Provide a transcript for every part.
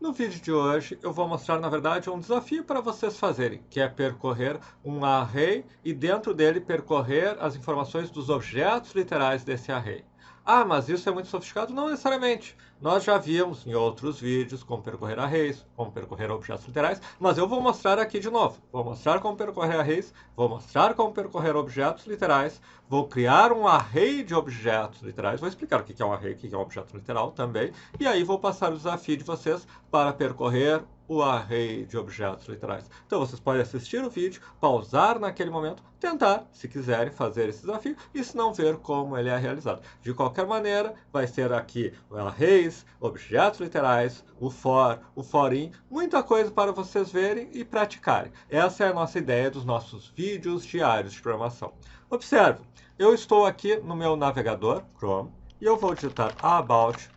No vídeo de hoje eu vou mostrar, na verdade, um desafio para vocês fazerem, que é percorrer um array e dentro dele percorrer as informações dos objetos literais desse array. Ah, mas isso é muito sofisticado? Não necessariamente. Nós já vimos em outros vídeos como percorrer arrays, como percorrer objetos literais, mas eu vou mostrar aqui de novo. Vou mostrar como percorrer arrays, vou mostrar como percorrer objetos literais, vou criar um array de objetos literais, vou explicar o que é um array, o que é um objeto literal também, e aí vou passar o desafio de vocês para percorrer o array de objetos literais. Então vocês podem assistir o vídeo, pausar naquele momento, tentar, se quiserem, fazer esse desafio e se não ver como ele é realizado. De qualquer maneira, vai ser aqui o arrays, objetos literais, o for in, muita coisa para vocês verem e praticarem. Essa é a nossa ideia dos nossos vídeos diários de programação. Observe, eu estou aqui no meu navegador, Chrome, e eu vou digitar about,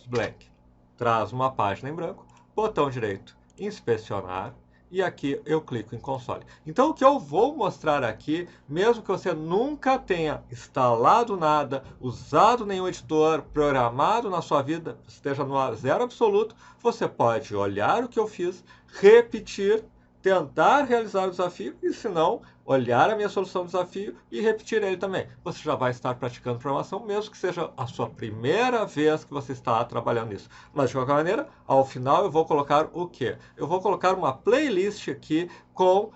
blank. Traz uma página em branco, botão direito, inspecionar, e aqui eu clico em console. Então o que eu vou mostrar aqui, mesmo que você nunca tenha instalado nada, usado nenhum editor, programado na sua vida, esteja no zero absoluto, você pode olhar o que eu fiz, repetir, tentar realizar o desafio e, se não, olhar a minha solução do desafio e repetir ele também. Você já vai estar praticando programação, mesmo que seja a sua primeira vez que você está trabalhando nisso. Mas, de qualquer maneira, ao final eu vou colocar o quê? Eu vou colocar uma playlist aqui com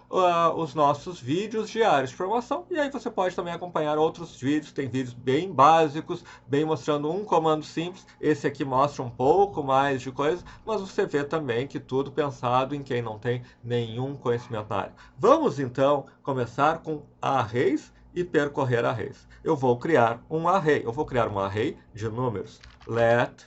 os nossos vídeos diários de programação. E aí você pode também acompanhar outros vídeos. Tem vídeos bem básicos, bem mostrando um comando simples. Esse aqui mostra um pouco mais de coisa, mas você vê também que tudo pensado em quem não tem nenhum conhecimento na área. Vamos, então, começar com arrays e percorrer arrays. Eu vou criar um array. Eu vou criar um array de números. Let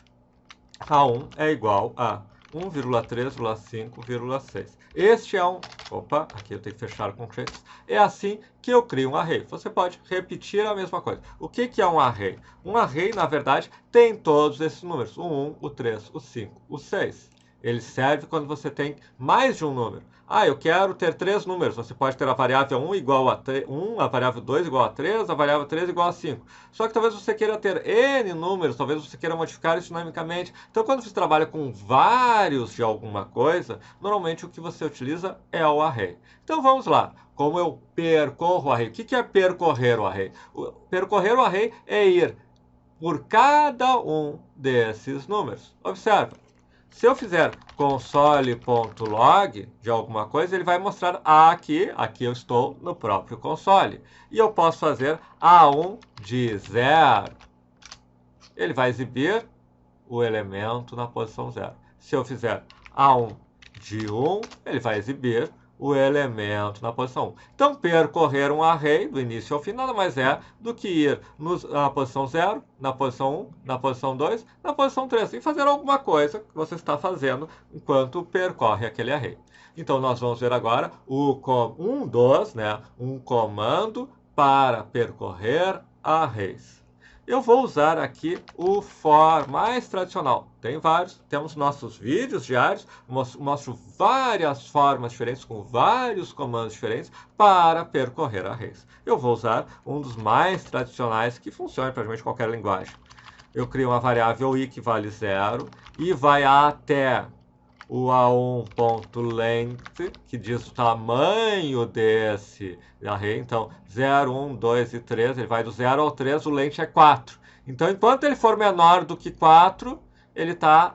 A1 é igual a 1,3,5,6. Este é um... Opa, aqui eu tenho que fechar com traces. É assim que eu crio um array. Você pode repetir a mesma coisa. O que é um array? Um array, na verdade, tem todos esses números. O 1, o 3, o 5, o 6. Ele serve quando você tem mais de um número. Ah, eu quero ter 3 números. Você pode ter a variável 1 igual a 1, a variável 2 igual a 3, a variável 3 igual a 5. Só que talvez você queira ter N números, talvez você queira modificar isso dinamicamente. Então, quando você trabalha com vários de alguma coisa, normalmente o que você utiliza é o array. Então, vamos lá. Como eu percorro o array? O que é percorrer o array? Percorrer o array é ir por cada um desses números. Observa. Se eu fizer console.log de alguma coisa, ele vai mostrar aqui eu estou no próprio console. E eu posso fazer A1 de 0. Ele vai exibir o elemento na posição 0. Se eu fizer A1 de 1, ele vai exibir o elemento na posição 1. Então, percorrer um array do início ao fim nada mais é do que ir na posição 0, na posição 1, na posição 2, na posição 3 e fazer alguma coisa que você está fazendo enquanto percorre aquele array. Então, nós vamos ver agora um comando para percorrer arrays. Eu vou usar aqui o for mais tradicional. Tem vários, temos nossos vídeos diários, mostro várias formas diferentes, com vários comandos diferentes para percorrer arrays. Eu vou usar um dos mais tradicionais que funciona em praticamente qualquer linguagem. Eu crio uma variável i que vale 0 e vai até o A1.length, que diz o tamanho desse array. Então, 0, 1, 2 e 3, ele vai do 0 ao 3, o length é 4. Então, enquanto ele for menor do que 4, ele está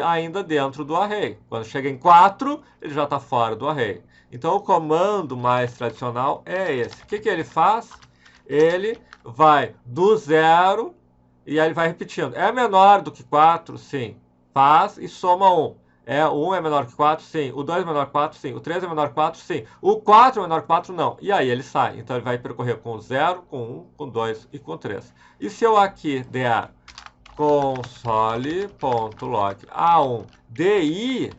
ainda dentro do array. Quando chega em 4, ele já está fora do array. Então, o comando mais tradicional é esse. O que ele faz? Ele vai do 0 e aí ele vai repetindo. É menor do que 4? Sim. Faz e soma 1. O 1 é menor que 4? Sim. O 2 é menor que 4? Sim. O 3 é menor que 4? Sim. O 4 é menor que 4? Não. E aí ele sai. Então ele vai percorrer com 0, com 1, com 2 e com 3. E se eu aqui der console.log A1 DI,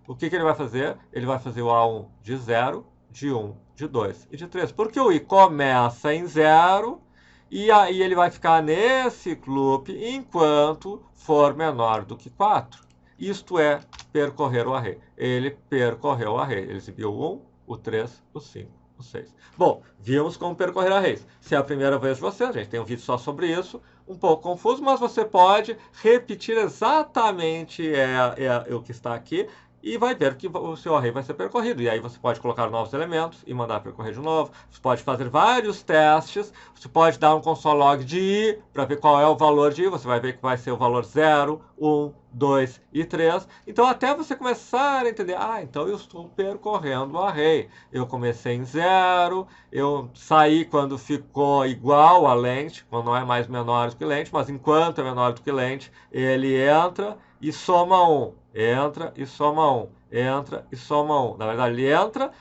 o que ele vai fazer? Ele vai fazer o A1 de 0, de 1, de 2 e de 3. Porque o i começa em 0 e aí ele vai ficar nesse loop enquanto for menor do que 4. Isto é percorrer o array. Ele percorreu o array. Ele exibiu o 1, o 3, o 5, o 6. Bom, vimos como percorrer arrays. Se é a primeira vez de você, a gente tem um vídeo só sobre isso, um pouco confuso, mas você pode repetir exatamente o que está aqui e vai ver que o seu array vai ser percorrido. E aí você pode colocar novos elementos e mandar percorrer de novo. Você pode fazer vários testes. Você pode dar um console log de i para ver qual é o valor de i. Você vai ver que vai ser o valor 0, 1, 2 e 3. Então, até você começar a entender, então eu estou percorrendo o array. Eu comecei em 0, eu saí quando ficou igual a lente, quando não é mais menor do que lente, mas enquanto é menor do que lente, ele entra e soma 1. Entra e soma 1. Entra e soma 1. Na verdade, ele entra,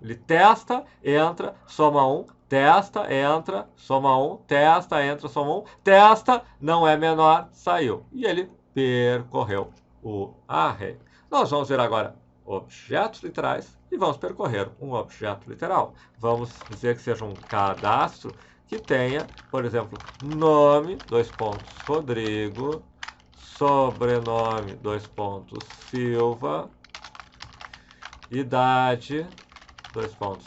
ele testa, entra, soma 1. Testa, entra, soma 1. Testa, entra, soma 1. Testa, não é menor, saiu. E ele percorreu o array. Nós vamos ver agora objetos literais e vamos percorrer um objeto literal. Vamos dizer que seja um cadastro que tenha, por exemplo, nome, Rodrigo, sobrenome, Silva, idade,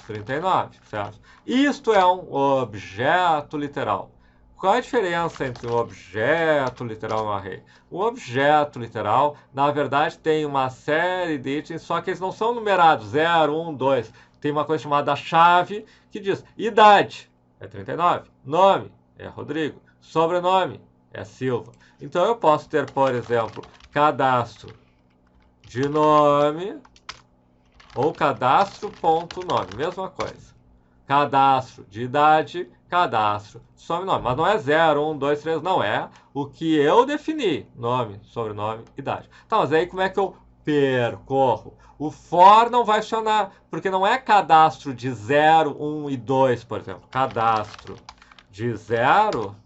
39, certo? Isto é um objeto literal. Qual a diferença entre um objeto literal e um array? Um objeto literal, na verdade, tem uma série de itens, só que eles não são numerados, 0, 1, 2. Tem uma coisa chamada chave, que diz idade, é 39, nome, é Rodrigo, sobrenome, é Silva. Então, eu posso ter, por exemplo, cadastro de nome ou cadastro.nome, mesma coisa. Cadastro de idade, cadastro de sobrenome. Mas não é 0, 1, 2, 3, não. É o que eu defini. Nome, sobrenome, idade. Tá, mas aí como é que eu percorro? O for não vai funcionar, porque não é cadastro de 0, 1 e 2, por exemplo. Cadastro de 0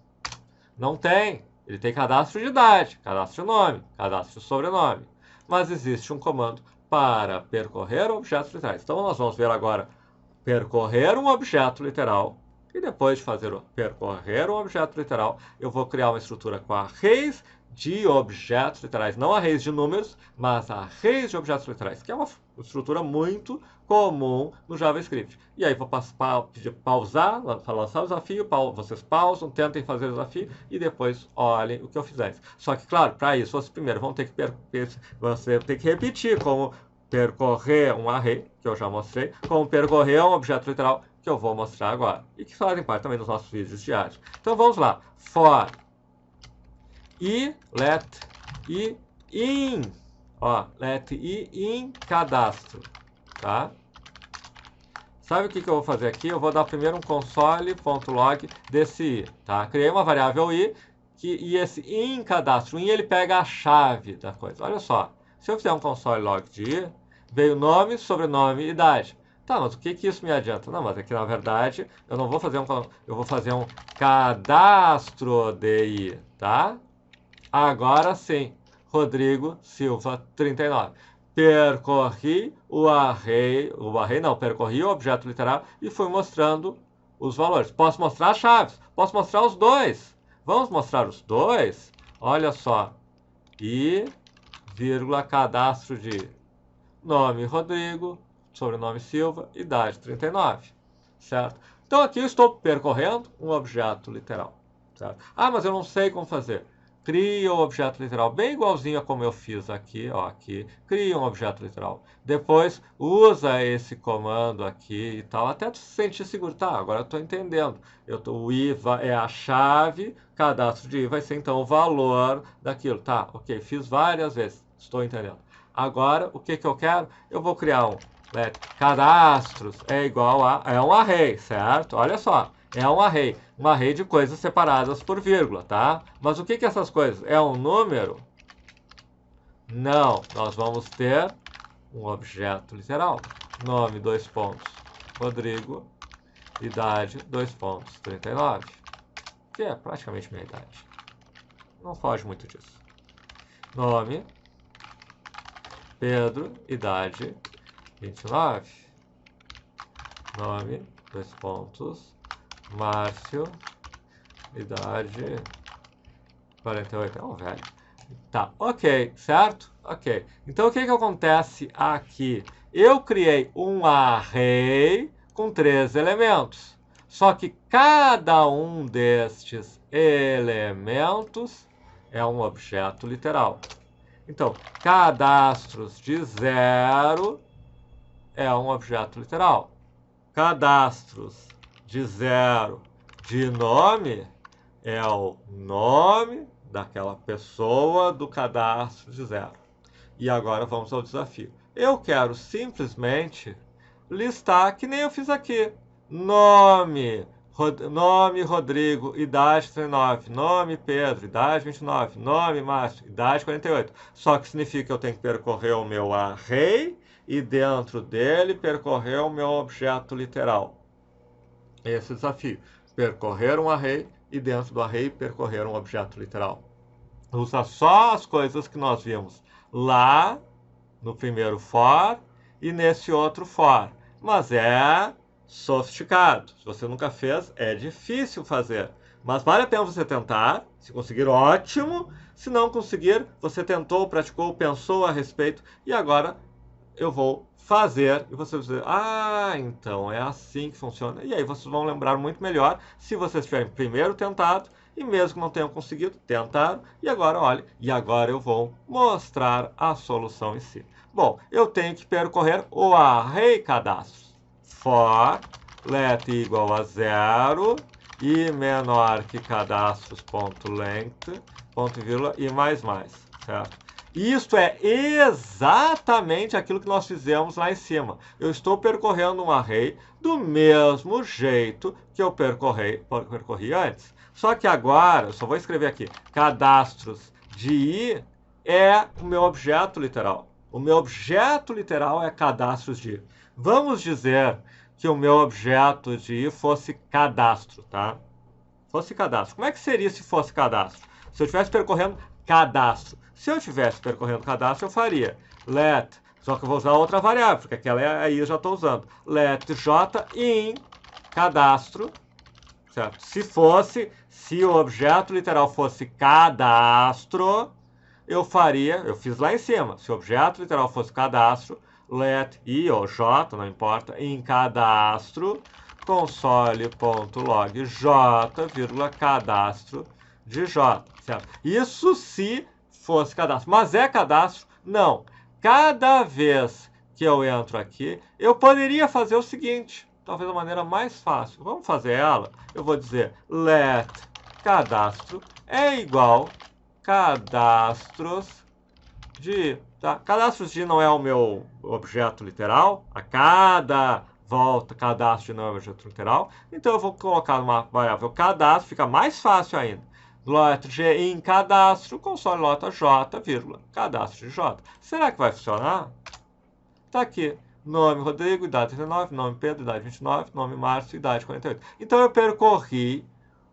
não tem. Ele tem cadastro de idade, cadastro de nome, cadastro de sobrenome. Mas existe um comando para percorrer objetos literais. Então, nós vamos ver agora percorrer um objeto literal. E depois de fazer o percorrer um objeto literal, eu vou criar uma estrutura com arrays de objetos literais. Não arrays de números, mas arrays de objetos literais, que é uma estrutura muito comum no JavaScript. E aí vou pedir pausar, para lançar o desafio, vocês pausam, tentem fazer o desafio e depois olhem o que eu fizer. Só que, claro, para isso, vocês primeiro vão ter que repetir como percorrer um array, que eu já mostrei, como percorrer um objeto literal, que eu vou mostrar agora. E que fazem parte também dos nossos vídeos diários. Então vamos lá. For i let i in. Let i in cadastro. Tá? Sabe o que eu vou fazer aqui? Eu vou dar primeiro um console.log desse i. Tá? Criei uma variável i, e esse in cadastro, in ele pega a chave da coisa. Olha só. Se eu fizer um console log de i, veio nome, sobrenome e idade. Tá, mas o que isso me adianta? Não, mas é que na verdade eu não vou fazer eu vou fazer um cadastro de i, tá? Agora sim, Rodrigo Silva 39. Percorri percorri o objeto literal e fui mostrando os valores. Posso mostrar as chaves, posso mostrar os dois. Vamos mostrar os dois? Olha só, i, vírgula, cadastro de nome Rodrigo, sobrenome Silva, idade 39, certo? Então aqui eu estou percorrendo um objeto literal, certo? Mas eu não sei como fazer. Cria um objeto literal, bem igualzinho a como eu fiz aqui, aqui. Cria um objeto literal. Depois usa esse comando aqui e tal, até tu se sentir seguro. Tá, agora eu estou entendendo. O i é a chave, cadastro de i vai ser então o valor daquilo. Tá, ok, fiz várias vezes, estou entendendo. Agora, o que eu quero? Eu vou criar um cadastros é igual a um array, certo? Olha só, é um array de coisas separadas por vírgula, tá? Mas o que essas coisas? É um número? Não, nós vamos ter um objeto literal. Nome, 2 pontos, Rodrigo, idade, 2 pontos, 39, que é praticamente minha idade. Não foge muito disso. Nome, Pedro, idade, 29. Nome, 2 pontos. Márcio, idade, 48. É um velho. Tá, ok, certo? Ok. Então, o que acontece aqui? Eu criei um array com 3 elementos. Só que cada um destes elementos é um objeto literal. Então, cadastros de 0 é um objeto literal. Cadastros de 0 de nome é o nome daquela pessoa do cadastro de 0. E agora vamos ao desafio. Eu quero simplesmente listar, que nem eu fiz aqui, nome Rodrigo, idade 39, nome Pedro, idade 29, nome Márcio, idade 48. Só que significa que eu tenho que percorrer o meu array e dentro dele percorrer o meu objeto literal. Esse é o desafio. Percorrer um array e dentro do array percorrer um objeto literal. Usa só as coisas que nós vimos lá no primeiro for e nesse outro for. Mas é sofisticado. Se você nunca fez, é difícil fazer. Mas vale a pena você tentar. Se conseguir, ótimo. Se não conseguir, você tentou, praticou, pensou a respeito. E agora eu vou fazer. E você vai dizer, ah, então é assim que funciona. E aí vocês vão lembrar muito melhor se vocês tiverem primeiro tentado. E mesmo que não tenham conseguido, tentaram. E agora, olha, e agora eu vou mostrar a solução em si. Bom, eu tenho que percorrer o array cadastros. For let igual a 0 e menor que cadastros.length, ponto e vírgula e mais, certo? Isto é exatamente aquilo que nós fizemos lá em cima. Eu estou percorrendo um array do mesmo jeito que eu percorri antes. Só que agora, eu só vou escrever aqui, cadastros de i é o meu objeto literal. O meu objeto literal é cadastros de i. Vamos dizer que o meu objeto de i fosse cadastro, tá? Fosse cadastro. Como é que seria se fosse cadastro? Se eu estivesse percorrendo cadastro. Se eu estivesse percorrendo cadastro, eu faria let, só que eu vou usar outra variável, porque aquela aí eu já estou usando. Let j in cadastro, certo? Se o objeto literal fosse cadastro, eu fiz lá em cima. Se o objeto literal fosse cadastro, let i ou j, não importa, em cadastro, console.log j, cadastro de j, certo? Isso se fosse cadastro. Mas é cadastro? Não. Cada vez que eu entro aqui, eu poderia fazer o seguinte, talvez a maneira mais fácil. Vamos fazer ela? Eu vou dizer let cadastro é igual cadastros de... Tá? Cadastros de não é o meu objeto literal. A cada volta, cadastro de não é o objeto literal. Então eu vou colocar numa variável cadastro, fica mais fácil ainda. Lot G em cadastro, console nota J, vírgula, cadastro de J. Será que vai funcionar? Tá aqui. Nome Rodrigo, idade 39, nome Pedro, idade 29, nome Márcio, idade 48. Então eu percorri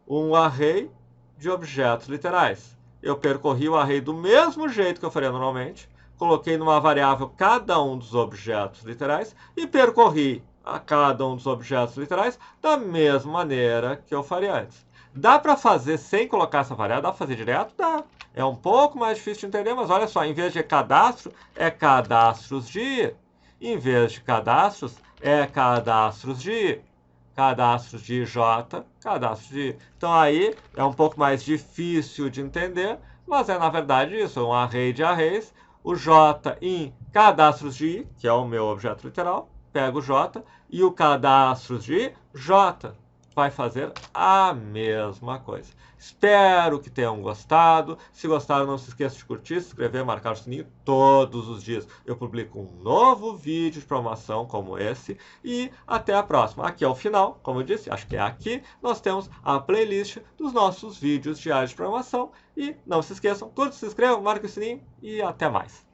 um array de objetos literais. Eu percorri o array do mesmo jeito que eu faria normalmente, coloquei numa variável cada um dos objetos literais e percorri a cada um dos objetos literais da mesma maneira que eu faria antes. Dá para fazer sem colocar essa variável? Dá para fazer direto? Dá. É um pouco mais difícil de entender, mas olha só, em vez de cadastro, é cadastros de... Em vez de cadastros, é cadastros de... Cadastros de J, cadastros de... Então aí é um pouco mais difícil de entender, mas é na verdade isso, é um array de arrays. O J em cadastros de I, que é o meu objeto literal, pega o J, e o cadastros de J vai fazer a mesma coisa. Espero que tenham gostado. Se gostaram, não se esqueça de curtir, se inscrever, marcar o sininho. Todos os dias eu publico um novo vídeo de programação como esse. E até a próxima. Aqui é o final, como eu disse, acho que é aqui. Nós temos a playlist dos nossos vídeos diários de programação. E não se esqueçam, todos se inscrevam, marquem o sininho e até mais.